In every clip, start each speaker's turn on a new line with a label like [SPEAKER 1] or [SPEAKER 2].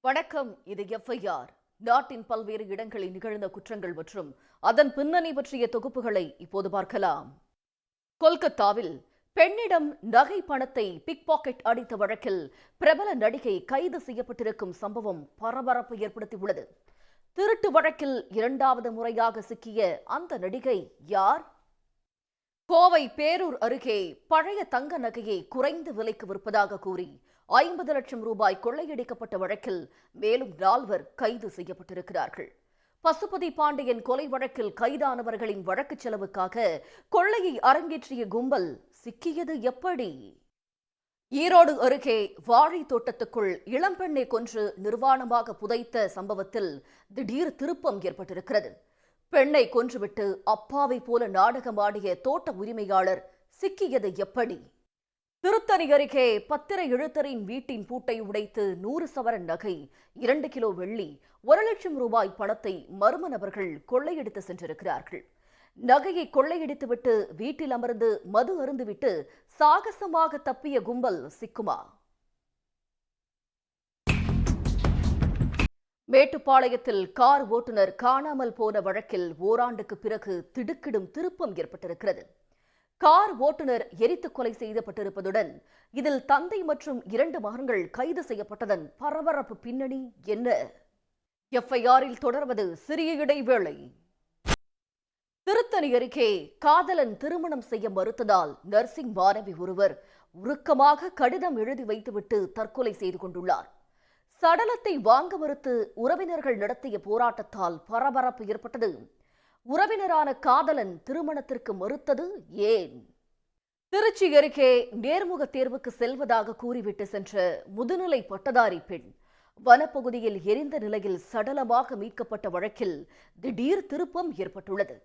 [SPEAKER 1] வணக்கம். இது எஃப்ஐஆர். நாட்டின் பல்வேறு இடங்களில் நிகழ்ந்த குற்றங்கள் மற்றும் அதன் பின்னணி பற்றிய தொகுப்புகளை இப்போது பார்க்கலாம். கொல்கத்தாவில் பெண்ணிடம் நகை பணத்தை பிக் பாக்கெட் அடித்த வழக்கில் பிரபல நடிகை கைது செய்யப்பட்டிருக்கும் சம்பவம் பரபரப்பை ஏற்படுத்தியுள்ளது. திருட்டு வழக்கில் இரண்டாவது முறையாக சிக்கிய அந்த நடிகை யார்? கோவை பேரூர் அருகே பழைய தங்க நகையை குறைந்த விலைக்கு விற்பதாக கூறி 50 லட்சம் ரூபாய் கொள்ளையடிக்கப்பட்ட வழக்கில் மேலும் 4 கைது செய்யப்பட்டிருக்கிறார்கள். பசுபதி பாண்டியன் கொலை வழக்கில் கைதானவர்களின் வழக்கு செலவுக்காக கொள்ளையை அரங்கேற்றிய கும்பல் சிக்கியது எப்படி? ஈரோடு அருகே வாழை தோட்டத்துக்குள் இளம்பெண்ணை கொன்று நிர்வாணமாக புதைத்த சம்பவத்தில் திடீர் திருப்பம் ஏற்பட்டிருக்கிறது. பெண்ணை கொன்றுவிட்டு அப்பாவை போல நாடகமாடிய தோட்ட உரிமையாளர் சிக்கியது எப்படி? திருத்தணி அருகே பத்திரை எழுத்தரின் வீட்டின் பூட்டை உடைத்து 100 சவரன் நகை, 2 கிலோ வெள்ளி, 1 லட்சம் ரூபாய் பணத்தை மர்ம நபர்கள் கொள்ளையடித்து சென்றிருக்கிறார்கள். நகையை கொள்ளையடித்துவிட்டு வீட்டில் அமர்ந்து மது அருந்துவிட்டு சாகசமாக தப்பிய கும்பல் சிக்குமா? மேட்டுப்பாளையத்தில் கார் ஓட்டுநர் காணாமல் போன வழக்கில் ஓராண்டுக்கு பிறகு திடுக்கிடும் திருப்பம் ஏற்பட்டிருக்கிறது. கார் ஓட்டுநர் எரித்து கொலை செய்யப்பட்டிருப்பதுடன் இதில் தந்தை மற்றும் 2 மகன்கள் கைது செய்யப்பட்டதன் பரபரப்பு பின்னணி என்ன? எஃப்ஐஆரில் தொடர்வது சிறிய இடைவேளை. திருத்தணி அருகே காதலன் திருமணம் செய்ய மறுத்ததால் நர்சிங் மாணவி ஒருவர் உருக்கமாக கடிதம் எழுதி வைத்துவிட்டு தற்கொலை செய்து கொண்டுள்ளார். சடலத்தை வாங்க மறுத்து உறவினர்கள் நடத்திய போராட்டத்தால் பரபரப்பு ஏற்பட்டது. உறவினரான காதலன் திருமணத்திற்கு மறுத்தது ஏன்? திருச்சி அருகே நேர்முக தேர்வுக்கு செல்வதாக கூறிவிட்டு சென்ற முதுநிலை பட்டதாரி பெண் வனப்பகுதியில் எரிந்த நிலையில் சடலமாக மீட்கப்பட்ட வழக்கில் திடீர் திருப்பம் ஏற்பட்டுள்ளது.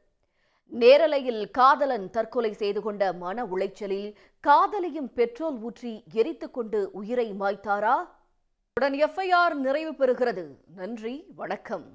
[SPEAKER 1] நேரலையில் காதலன் தற்கொலை செய்து கொண்ட மன உளைச்சலில் காதலியும் பெட்ரோல் ஊற்றி எரித்துக் கொண்டு உயிரை மாய்த்தாரா? உடன் எஃப்ஐஆர் நிறைவு பெறுகிறது. நன்றி, வணக்கம்.